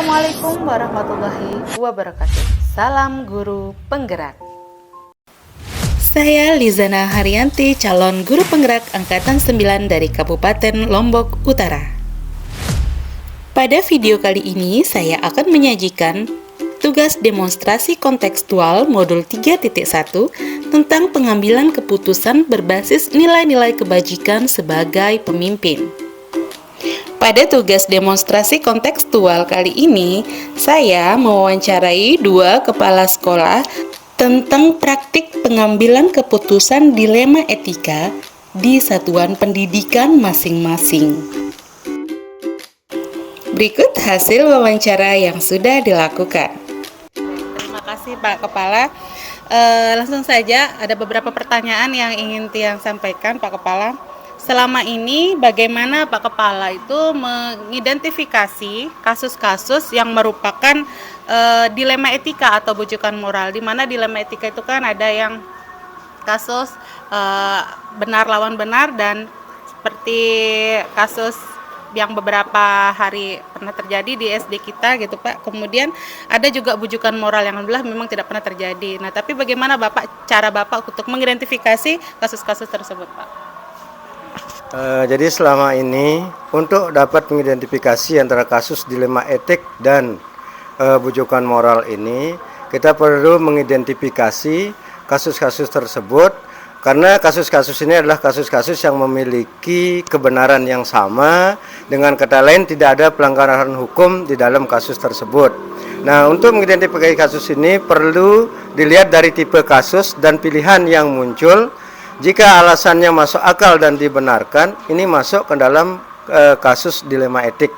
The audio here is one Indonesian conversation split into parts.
Assalamualaikum warahmatullahi wabarakatuh. Salam guru penggerak. Saya Lizana Haryanti, calon guru penggerak Angkatan 9 dari Kabupaten Lombok Utara. Pada video kali ini, saya akan menyajikan tugas demonstrasi kontekstual modul 3.1 tentang pengambilan keputusan berbasis nilai-nilai kebajikan sebagai pemimpin. Pada tugas demonstrasi kontekstual kali ini, saya mewawancarai 2 kepala sekolah tentang praktik pengambilan keputusan dilema etika di satuan pendidikan masing-masing. Berikut hasil wawancara yang sudah dilakukan. Terima kasih Pak Kepala. Langsung saja ada beberapa pertanyaan yang ingin Tiang sampaikan Pak Kepala. Selama ini bagaimana Pak Kepala itu mengidentifikasi kasus-kasus yang merupakan dilema etika atau bujukan moral, di mana dilema etika itu kan ada yang kasus benar lawan benar, dan seperti kasus yang beberapa hari pernah terjadi di SD kita gitu Pak. Kemudian ada juga bujukan moral yang alhamdulillah memang tidak pernah terjadi. Nah, tapi bagaimana cara Bapak untuk mengidentifikasi kasus-kasus tersebut Pak? Jadi selama ini untuk dapat mengidentifikasi antara kasus dilema etik dan bujukan moral ini, kita perlu mengidentifikasi kasus-kasus tersebut, karena kasus-kasus ini adalah kasus-kasus yang memiliki kebenaran yang sama. Dengan kata lain, tidak ada pelanggaran hukum di dalam kasus tersebut. Nah, untuk mengidentifikasi kasus ini perlu dilihat dari tipe kasus dan pilihan yang muncul. Jika alasannya masuk akal dan dibenarkan, ini masuk ke dalam kasus dilema etik.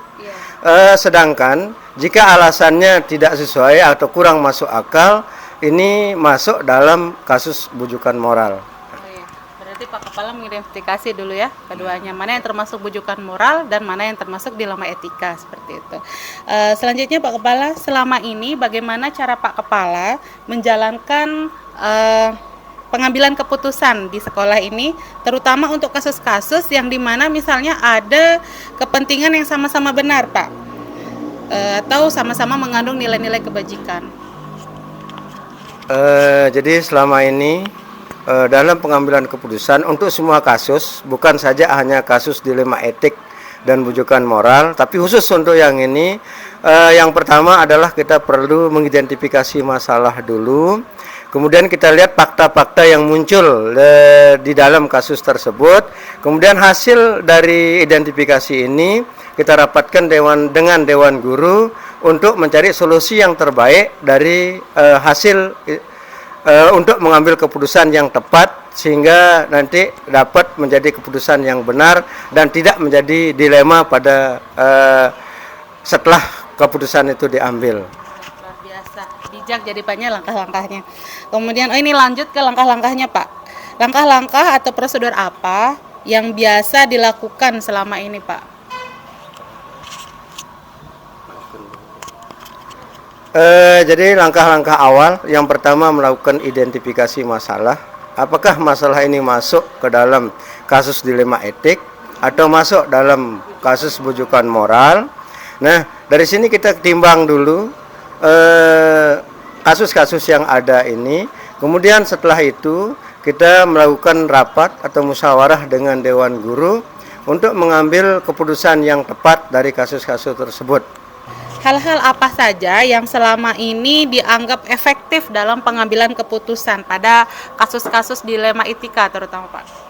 Sedangkan jika alasannya tidak sesuai atau kurang masuk akal, ini masuk dalam kasus bujukan moral. Berarti Pak Kepala mengidentifikasi dulu ya keduanya, mana yang termasuk bujukan moral dan mana yang termasuk dilema etika, seperti itu. Selanjutnya Pak Kepala, selama ini bagaimana cara Pak Kepala menjalankan pengambilan keputusan di sekolah ini, terutama untuk kasus-kasus yang dimana misalnya ada kepentingan yang sama-sama benar Pak, atau sama-sama mengandung nilai-nilai kebajikan. Jadi selama ini dalam pengambilan keputusan untuk semua kasus, bukan saja hanya kasus dilema etik dan bujukan moral, tapi khusus untuk yang ini, yang pertama adalah kita perlu mengidentifikasi masalah dulu. Kemudian kita lihat fakta-fakta yang muncul di dalam kasus tersebut. Kemudian hasil dari identifikasi ini kita rapatkan dengan Dewan Guru untuk mencari solusi yang terbaik dari hasil untuk mengambil keputusan yang tepat, sehingga nanti dapat menjadi keputusan yang benar dan tidak menjadi dilema pada setelah keputusan itu diambil. Bijak jadi banyak langkah-langkahnya. Kemudian ini lanjut ke langkah-langkahnya Pak. Langkah-langkah atau prosedur apa yang biasa dilakukan selama ini Pak? Jadi langkah-langkah awal, yang pertama melakukan identifikasi masalah. Apakah masalah ini masuk ke dalam kasus dilema etik atau masuk dalam kasus bujukan moral? Nah, dari sini kita timbang dulu kasus-kasus yang ada ini. Kemudian setelah itu kita melakukan rapat atau musyawarah dengan Dewan Guru untuk mengambil keputusan yang tepat dari kasus-kasus tersebut. Hal-hal apa saja yang selama ini dianggap efektif dalam pengambilan keputusan pada kasus-kasus dilema etika terutama Pak?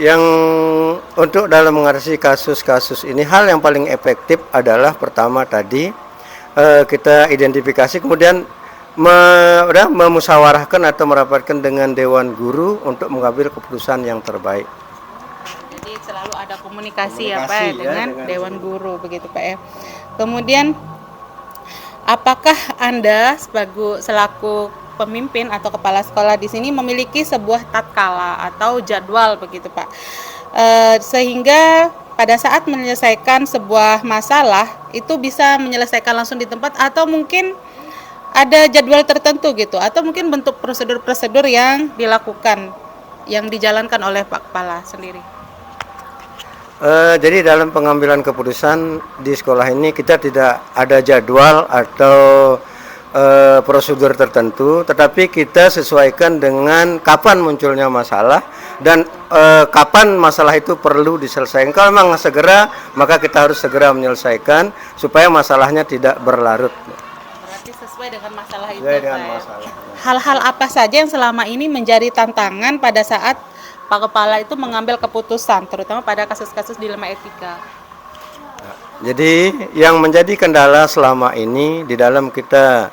Yang untuk dalam mengatasi kasus-kasus ini, hal yang paling efektif adalah pertama tadi kita identifikasi, kemudian memusyawarahkan atau merapatkan dengan Dewan Guru untuk mengambil keputusan yang terbaik. Jadi selalu ada komunikasi ya Pak dengan Dewan Guru, begitu Pak ya. Kemudian apakah Anda selaku pemimpin atau kepala sekolah di sini memiliki sebuah tatkala atau jadwal begitu Pak, sehingga pada saat menyelesaikan sebuah masalah itu bisa menyelesaikan langsung di tempat, atau mungkin ada jadwal tertentu gitu, atau mungkin bentuk prosedur-prosedur yang dilakukan, yang dijalankan oleh Pak Kepala sendiri? Jadi dalam pengambilan keputusan di sekolah ini kita tidak ada jadwal atau prosedur tertentu, tetapi kita sesuaikan dengan kapan munculnya masalah dan kapan masalah itu perlu diselesaikan. Kalau memang segera, maka kita harus segera menyelesaikan supaya masalahnya tidak berlarut. Berarti sesuai dengan masalah itu. Sesuai dengan Pak, ya. masalah. Hal-hal apa saja yang selama ini menjadi tantangan pada saat Pak Kepala itu mengambil keputusan, terutama pada kasus-kasus dilema etika? Jadi yang menjadi kendala selama ini di dalam kita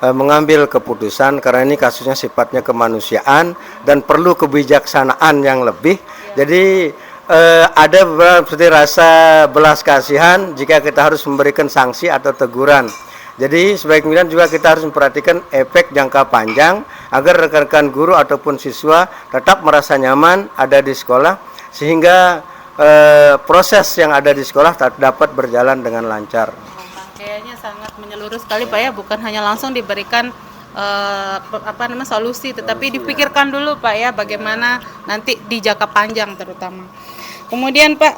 mengambil keputusan, karena ini kasusnya sifatnya kemanusiaan dan perlu kebijaksanaan yang lebih. Jadi ada beberapa seperti rasa belas kasihan jika kita harus memberikan sanksi atau teguran. Jadi sebaiknya juga kita harus memperhatikan efek jangka panjang agar rekan-rekan guru ataupun siswa tetap merasa nyaman ada di sekolah, sehingga proses yang ada di sekolah dapat berjalan dengan lancar. Kayaknya sangat menyeluruh sekali Pak ya, bukan hanya langsung diberikan solusi, tetapi dipikirkan dulu Pak ya, bagaimana nanti di jangka panjang terutama. Kemudian Pak,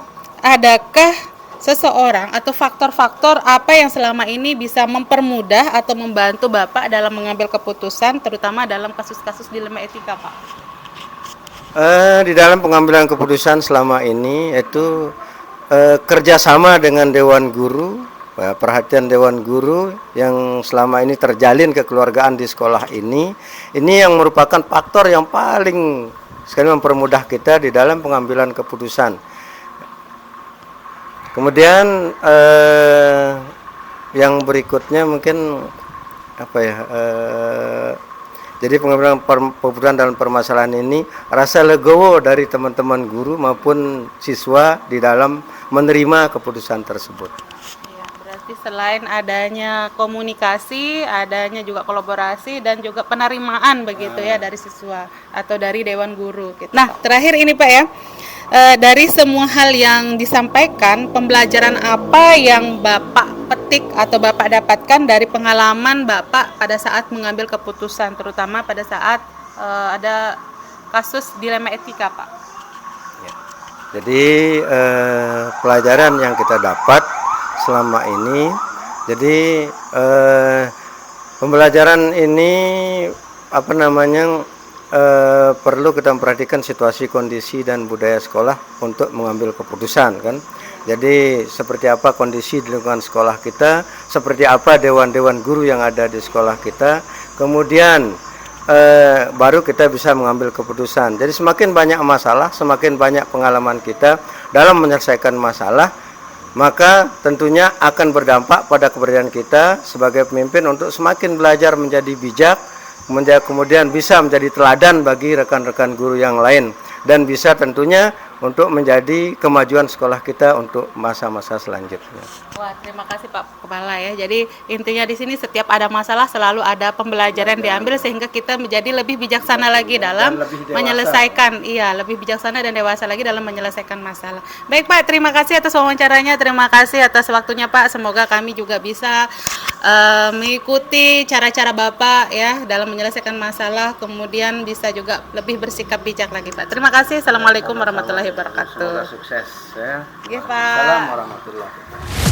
adakah seseorang atau faktor-faktor apa yang selama ini bisa mempermudah atau membantu Bapak dalam mengambil keputusan, terutama dalam kasus-kasus dilema etika Pak? Di dalam pengambilan keputusan selama ini itu kerjasama dengan Dewan Guru, perhatian Dewan Guru yang selama ini terjalin kekeluargaan di sekolah ini yang merupakan faktor yang paling sekali mempermudah kita di dalam pengambilan keputusan. Kemudian yang berikutnya mungkin apa ya? Jadi pengambilan keputusan dalam permasalahan ini rasa legowo dari teman-teman guru maupun siswa di dalam menerima keputusan tersebut. Ya, berarti selain adanya komunikasi, adanya juga kolaborasi dan juga penerimaan begitu ya dari siswa atau dari Dewan Guru. Gitu. Nah, terakhir ini Pak ya, dari semua hal yang disampaikan, pembelajaran apa yang Bapak petik atau Bapak dapatkan dari pengalaman Bapak pada saat mengambil keputusan, terutama pada saat ada kasus dilema etika Pak? Ya. Jadi pelajaran yang kita dapat selama ini, jadi pembelajaran ini perlu kita memperhatikan situasi, kondisi dan budaya sekolah untuk mengambil keputusan kan. Jadi seperti apa kondisi di lingkungan sekolah kita, seperti apa dewan-dewan guru yang ada di sekolah kita, kemudian baru kita bisa mengambil keputusan. Jadi semakin banyak masalah, semakin banyak pengalaman kita dalam menyelesaikan masalah, maka tentunya akan berdampak pada keberanian kita sebagai pemimpin untuk semakin belajar menjadi bijak, kemudian bisa menjadi teladan bagi rekan-rekan guru yang lain, dan bisa tentunya untuk menjadi kemajuan sekolah kita untuk masa-masa selanjutnya. Wah, terima kasih Pak Kepala ya. Jadi intinya di sini setiap ada masalah selalu ada pembelajaran diambil sehingga kita menjadi lebih bijaksana lagi dalam menyelesaikan, lebih bijaksana dan dewasa lagi dalam menyelesaikan masalah. Baik Pak, terima kasih atas wawancaranya, terima kasih atas waktunya Pak. Semoga kami juga bisa mengikuti cara-cara Bapak ya dalam menyelesaikan masalah, kemudian bisa juga lebih bersikap bijak lagi Pak. Terima kasih. Assalamualaikum warahmatullahi wabarakatuh. Semoga sukses ya. Ya, Pak. Assalamualaikum warahmatullahi wabarakatuh.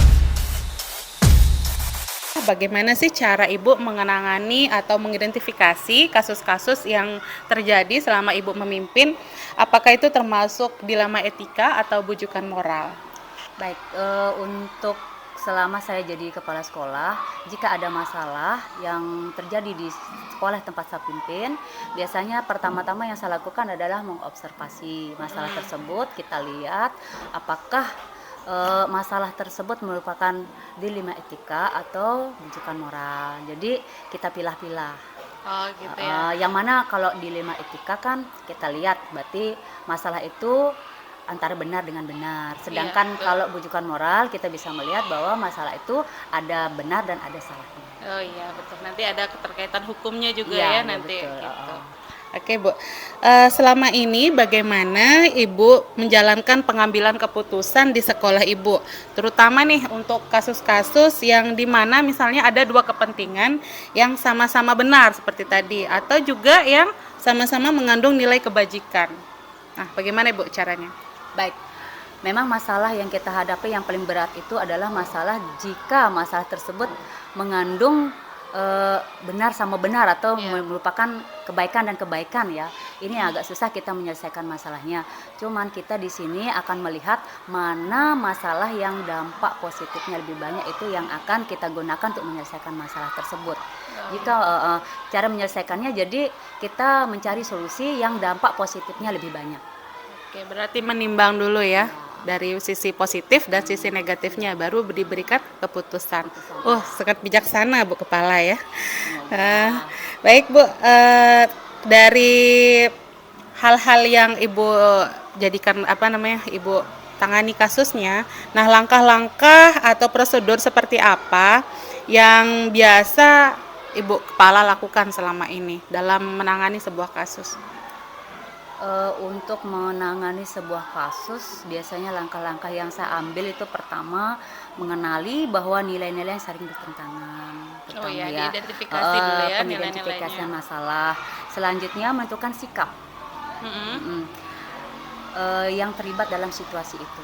Bagaimana sih cara Ibu mengenangani atau mengidentifikasi kasus-kasus yang terjadi selama Ibu memimpin? Apakah itu termasuk dilema etika atau bujukan moral? Baik, untuk selama saya jadi kepala sekolah, jika ada masalah yang terjadi di sekolah tempat saya pimpin, biasanya pertama-tama yang saya lakukan adalah mengobservasi masalah tersebut. Kita lihat apakah masalah tersebut merupakan dilema etika atau bujukan moral. Jadi kita pilah-pilah. Oh gitu ya. Yang mana kalau dilema etika kan kita lihat berarti masalah itu antara benar dengan benar. Sedangkan kalau bujukan moral kita bisa melihat bahwa masalah itu ada benar dan ada salahnya. Oh iya betul. Nanti ada keterkaitan hukumnya juga Ya, nanti. betul. Gitu. Oke Bu, selama ini bagaimana Ibu menjalankan pengambilan keputusan di sekolah Ibu, terutama nih untuk kasus-kasus yang dimana misalnya ada dua kepentingan yang sama-sama benar seperti tadi, atau juga yang sama-sama mengandung nilai kebajikan. Nah, bagaimana Ibu caranya? Baik, Memang masalah yang kita hadapi yang paling berat itu adalah masalah jika masalah tersebut mengandung benar sama benar atau merupakan kebaikan dan kebaikan ya. Ini agak susah kita menyelesaikan masalahnya. Cuman kita di sini akan melihat mana masalah yang dampak positifnya lebih banyak, itu yang akan kita gunakan untuk menyelesaikan masalah tersebut. Jika cara menyelesaikannya, jadi kita mencari solusi yang dampak positifnya lebih banyak. Oke, berarti menimbang dulu ya dari sisi positif dan sisi negatifnya, baru diberikan keputusan. Oh, sangat bijaksana Bu Kepala ya. Baik Bu, dari hal-hal yang Ibu jadikan Ibu tangani kasusnya. Nah, langkah-langkah atau prosedur seperti apa yang biasa Ibu Kepala lakukan selama ini dalam menangani sebuah kasus? Untuk menangani sebuah kasus, biasanya langkah-langkah yang saya ambil itu pertama mengenali bahwa nilai-nilai yang saling bertentangan. Diidentifikasi dulu ya Pengidentifikasian nilai-nilainya. masalah. Selanjutnya menentukan sikap yang terlibat dalam situasi itu.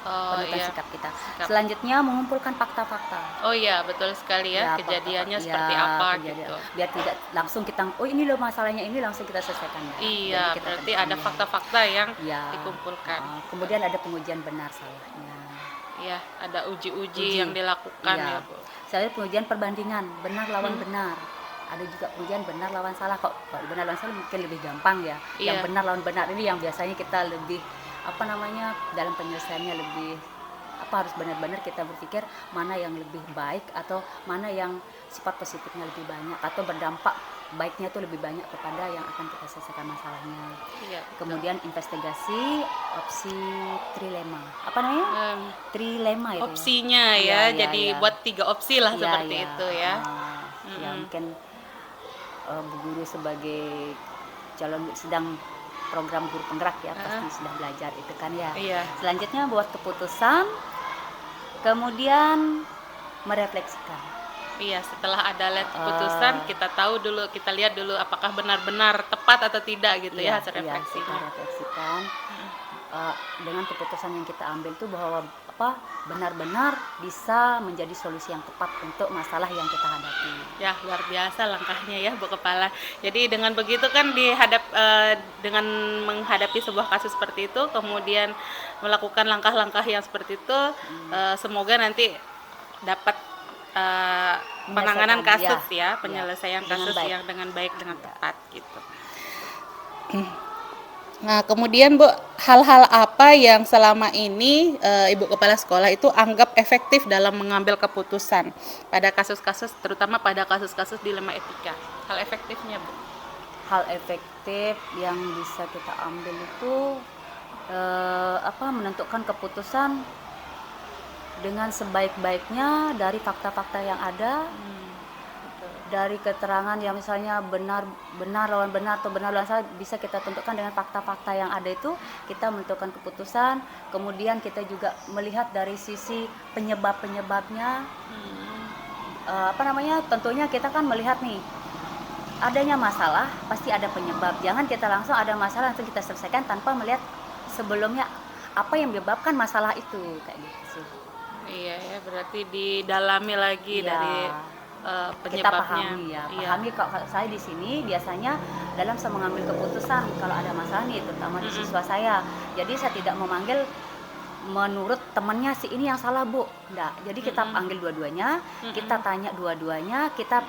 Penentuan sikap kita. Selanjutnya mengumpulkan fakta-fakta. Oh iya, betul sekali ya, kejadiannya seperti apa gitu. Biar tidak langsung kita, oh ini loh masalahnya, ini langsung kita selesaikan. Iya, berarti ada fakta-fakta yang dikumpulkan. Kemudian ada pengujian benar salahnya. Iya, ada uji yang dilakukan ya Bu. Saya pengujian perbandingan, benar lawan benar. Ada juga pengujian benar lawan salah. Kok benar lawan salah mungkin lebih gampang ya. Yang benar lawan benar ini yang biasanya kita lebih dalam penyelesaiannya lebih harus benar-benar kita berpikir mana yang lebih baik atau mana yang sifat positifnya lebih banyak atau berdampak baiknya itu lebih banyak kepada yang akan kita selesaikan masalahnya. Kemudian investigasi opsi trilema. Apa namanya? Trilema itu. Opsinya ya. Jadi buat 3 opsi lah seperti itu ya. Ya mungkin Bu Guru sebagai calon sedang program guru penggerak ya pasti sudah belajar itu kan ya. Selanjutnya buat keputusan, kemudian merefleksikan. Iya, setelah ada keputusan kita lihat dulu apakah benar-benar tepat atau tidak gitu ya hasil refleksinya. Kita refleksikan dengan keputusan yang kita ambil itu bahwa benar-benar bisa menjadi solusi yang tepat untuk masalah yang kita hadapi. Ya, luar biasa langkahnya ya Bu Kepala. Jadi dengan begitu kan dengan menghadapi sebuah kasus seperti itu, kemudian melakukan langkah-langkah yang seperti itu, semoga nanti dapat penanganan kasus penyelesaian kasus yang dengan baik, dengan tepat gitu. Nah, kemudian Bu, hal-hal apa yang selama ini Ibu Kepala Sekolah itu anggap efektif dalam mengambil keputusan pada kasus-kasus, terutama pada kasus-kasus dilema etika? Hal efektifnya Bu? Hal efektif yang bisa kita ambil itu menentukan keputusan dengan sebaik-baiknya dari fakta-fakta yang ada. Dari keterangan yang misalnya benar lawan benar atau benar lawan salah, bisa kita tentukan dengan fakta-fakta yang ada itu kita menentukan keputusan. Kemudian kita juga melihat dari sisi penyebabnya. Tentunya kita kan melihat nih adanya masalah pasti ada penyebab. Jangan kita langsung ada masalah langsung kita selesaikan tanpa melihat sebelumnya apa yang menyebabkan masalah itu, kayak gitu sih. Iya ya, berarti didalami lagi dari penyebabnya. Kita pahami kalau saya di sini biasanya dalam saya mengambil keputusan kalau ada masalah nih, terutama di siswa saya. Jadi saya tidak memanggil menurut temannya si ini yang salah Bu, enggak. Jadi kita panggil dua-duanya, kita tanya dua-duanya, kita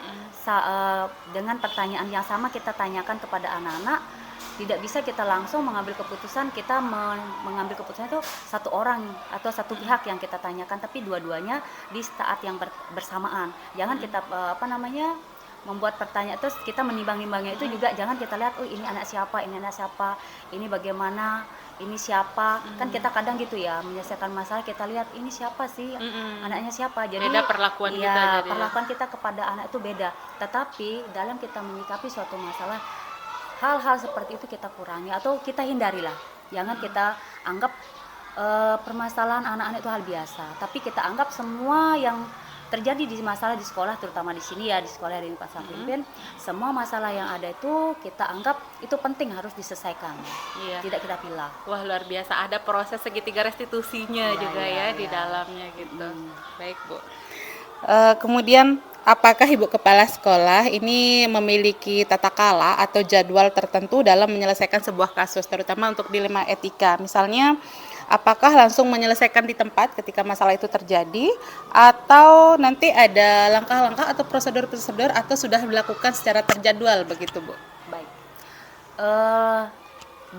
dengan pertanyaan yang sama kita tanyakan kepada anak-anak. Tidak bisa kita langsung mengambil keputusan, kita mengambil keputusan itu satu orang atau satu pihak yang kita tanyakan, tapi dua-duanya di saat yang bersamaan. Jangan kita membuat pertanyaan terus kita menimbang-nimbangnya itu juga jangan kita lihat ini anak siapa, ini bagaimana, ini siapa. Kan kita kadang gitu ya menyelesaikan masalah kita lihat ini siapa sih, anaknya siapa. Jadi beda perlakuan kita. Perlakuan kita kepada anak itu beda. Tetapi dalam kita menyikapi suatu masalah, hal-hal seperti itu kita kurangi atau kita hindarilah. Jangan kita anggap permasalahan anak-anak itu hal biasa, tapi kita anggap semua yang terjadi di masalah di sekolah, terutama di sini ya, di sekolah dari Pak Sapimpin, semua masalah yang ada itu kita anggap itu penting harus diselesaikan, Iya. tidak kita pilih. Wah, luar biasa, ada proses segitiga restitusinya Iya, juga iya, ya di iya. dalamnya gitu. Mm. Baik, Bu. Kemudian apakah Ibu Kepala Sekolah ini memiliki tata kala atau jadwal tertentu dalam menyelesaikan sebuah kasus, terutama untuk dilema etika? Misalnya, apakah langsung menyelesaikan di tempat ketika masalah itu terjadi, atau nanti ada langkah-langkah atau prosedur-prosedur atau sudah dilakukan secara terjadwal begitu, Bu? Baik.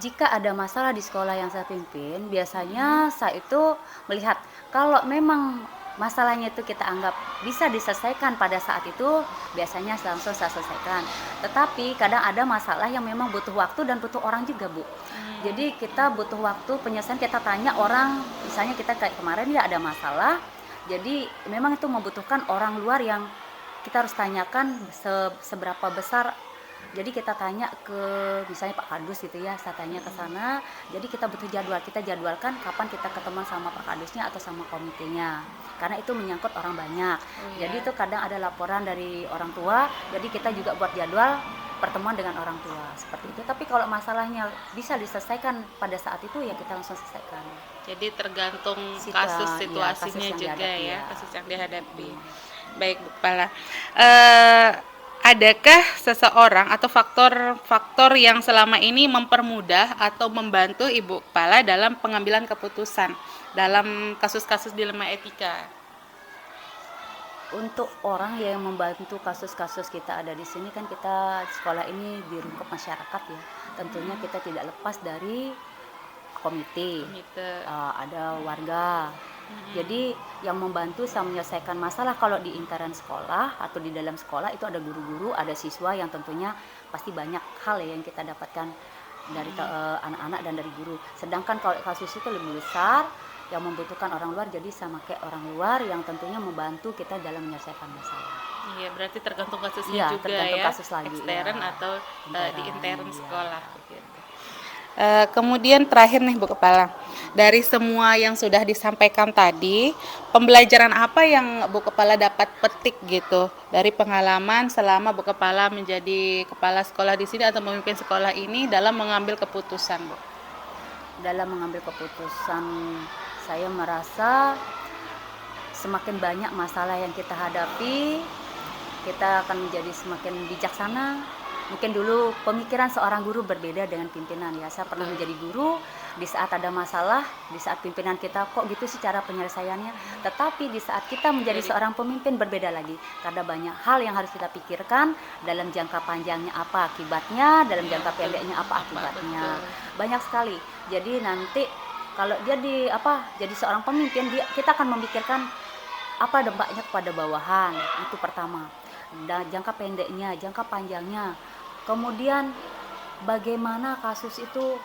Jika ada masalah di sekolah yang saya pimpin, biasanya saya itu melihat kalau memang masalahnya itu kita anggap bisa diselesaikan pada saat itu, biasanya langsung saya selesaikan. Tetapi kadang ada masalah yang memang butuh waktu dan butuh orang juga, Bu. Jadi kita butuh waktu penyelesaian, kita tanya orang, misalnya kita kayak kemarin ya ada masalah, jadi memang itu membutuhkan orang luar yang kita harus tanyakan seberapa besar. Jadi kita tanya ke misalnya Pak Kadus gitu ya, saya tanya ke sana. Jadi kita butuh jadwal, kita jadwalkan kapan kita ketemu sama Pak Kadusnya atau sama komitenya. Karena itu menyangkut orang banyak. Jadi itu kadang ada laporan dari orang tua, jadi kita juga buat jadwal pertemuan dengan orang tua seperti itu. Tapi kalau masalahnya bisa diselesaikan pada saat itu ya kita langsung selesaikan. Jadi tergantung Sita, kasus iya, situasinya kasus yang juga dihadapi, ya, ya. kasus yang dihadapi. Hmm. Baik, Bu Kepala. Adakah seseorang atau faktor-faktor yang selama ini mempermudah atau membantu Ibu Kepala dalam pengambilan keputusan dalam kasus-kasus dilema etika? Untuk orang yang membantu kasus-kasus kita ada di sini kan kita sekolah ini di lingkup masyarakat ya. Tentunya kita tidak lepas dari komite, Gitu. ada warga. Jadi yang membantu saya menyelesaikan masalah kalau di intern sekolah atau di dalam sekolah itu ada guru-guru, ada siswa yang tentunya pasti banyak hal ya yang kita dapatkan dari anak-anak dan dari guru. Sedangkan kalau kasus itu lebih besar yang membutuhkan orang luar, jadi saya pakai orang luar yang tentunya membantu kita dalam menyelesaikan masalah. Iya, berarti tergantung kasusnya Iya, juga tergantung ya, kasus lagi, ekstern ya. atau di intern Iya. sekolah. Begitu. Kemudian terakhir nih Bu Kepala, dari semua yang sudah disampaikan tadi, pembelajaran apa yang Bu Kepala dapat petik gitu dari pengalaman selama Bu Kepala menjadi kepala sekolah di sini atau memimpin sekolah ini dalam mengambil keputusan, Bu? Dalam mengambil keputusan, saya merasa semakin banyak masalah yang kita hadapi, kita akan menjadi semakin bijaksana. Mungkin dulu pemikiran seorang guru berbeda dengan pimpinan ya. Saya pernah menjadi guru, di saat ada masalah, di saat pimpinan kita kok gitu sih cara penyelesaiannya. Tetapi di saat kita menjadi seorang pemimpin berbeda lagi. Karena banyak hal yang harus kita pikirkan, dalam jangka panjangnya apa akibatnya, dalam jangka pendeknya apa akibatnya. Banyak sekali. Jadi nanti kalau dia jadi seorang pemimpin, kita akan memikirkan apa dampaknya kepada bawahan, itu pertama. Dan jangka pendeknya, jangka panjangnya. Kemudian bagaimana kasus itu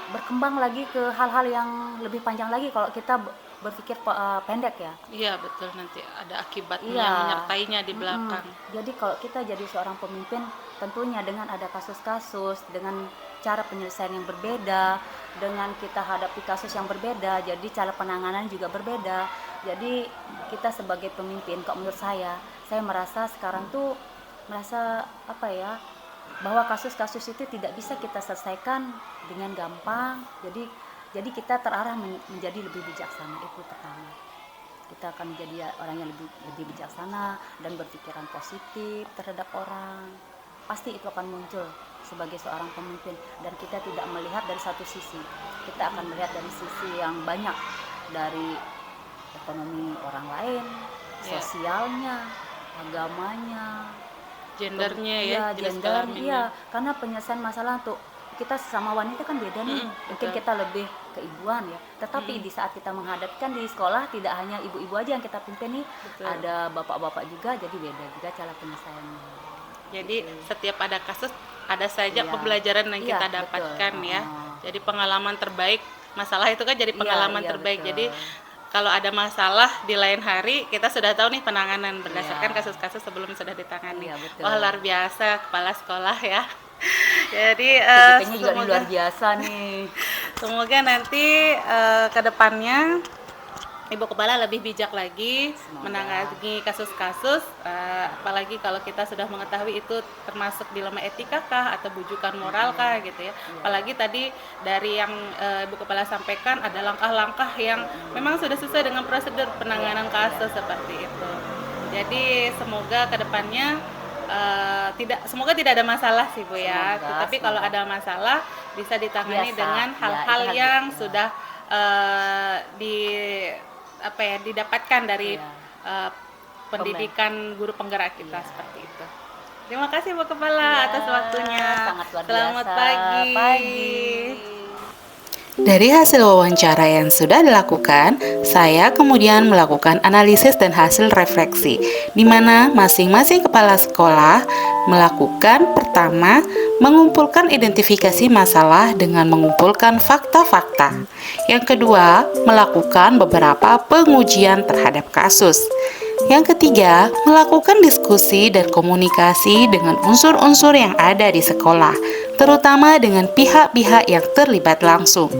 berkembang lagi ke hal-hal yang lebih panjang lagi kalau kita berpikir pendek ya. Iya betul, nanti ada akibatnya Iya. yang menyertainya di belakang. Jadi kalau kita jadi seorang pemimpin, tentunya dengan ada kasus-kasus, dengan cara penyelesaian yang berbeda, dengan kita hadapi kasus yang berbeda, jadi cara penanganan juga berbeda. Jadi kita sebagai pemimpin, kok menurut saya merasa sekarang tuh bahwa kasus-kasus itu tidak bisa kita selesaikan dengan gampang. Jadi kita terarah menjadi lebih bijaksana, itu pertama. Kita akan menjadi orang yang lebih bijaksana dan berpikiran positif terhadap orang. Pasti itu akan muncul sebagai seorang pemimpin, dan kita tidak melihat dari satu sisi. Kita akan melihat dari sisi yang banyak, dari ekonomi orang lain, sosialnya, agamanya, Gendernya ya, iya, jenis gender, kelaminnya. iya, karena penyelesaian masalah untuk kita sesama wanita kan beda nih. Mungkin betul. kita lebih keibuan ya. Tetapi di saat kita menghadapkan di sekolah, tidak hanya ibu-ibu aja yang kita pimpin nih, Betul. ada bapak-bapak juga, jadi beda juga cara penyelesaiannya. Jadi setiap ada kasus ada saja Iya. pembelajaran yang Iya, kita betul. dapatkan ya. Oh. Jadi pengalaman terbaik, masalah itu kan jadi Iya, pengalaman iya, terbaik. betul. Jadi kalau ada masalah di lain hari, kita sudah tahu nih penanganan berdasarkan Iya. kasus-kasus sebelum sudah ditangani. Iya, betul. Wah, luar biasa kepala sekolah ya. Jadi Ceritanya juga semoga, luar biasa nih. semoga nanti ke depannya Ibu Kepala lebih bijak lagi Semoga. menangani kasus-kasus, apalagi kalau kita sudah mengetahui itu termasuk dilema etika kah atau bujukan moral kah gitu ya. Apalagi tadi dari yang Ibu Kepala sampaikan ada langkah-langkah yang memang sudah sesuai dengan prosedur penanganan kasus seperti itu. Jadi semoga kedepannya semoga tidak ada masalah sih Bu ya. Semoga, Tetapi kalau semoga. ada masalah bisa ditangani Biasa, dengan ya, hal-hal itu yang harus, sudah didapatkan dari Iya. pendidikan guru penggerak kita Iya. seperti itu. Terima kasih Bu Kepala atas Ya, waktunya. sangat luar Selamat biasa. pagi. Dari hasil wawancara yang sudah dilakukan, saya kemudian melakukan analisis dan hasil refleksi, di mana masing-masing kepala sekolah melakukan pertama, mengumpulkan identifikasi masalah dengan mengumpulkan fakta-fakta. Yang kedua, melakukan beberapa pengujian terhadap kasus. Yang ketiga, melakukan diskusi dan komunikasi dengan unsur-unsur yang ada di sekolah, terutama dengan pihak-pihak yang terlibat langsung.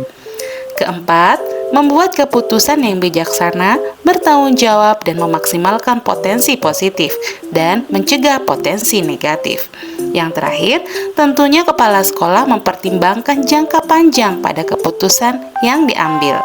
Keempat, membuat keputusan yang bijaksana, bertanggung jawab, dan memaksimalkan potensi positif dan mencegah potensi negatif. Yang terakhir, tentunya kepala sekolah mempertimbangkan jangka panjang pada keputusan yang diambil.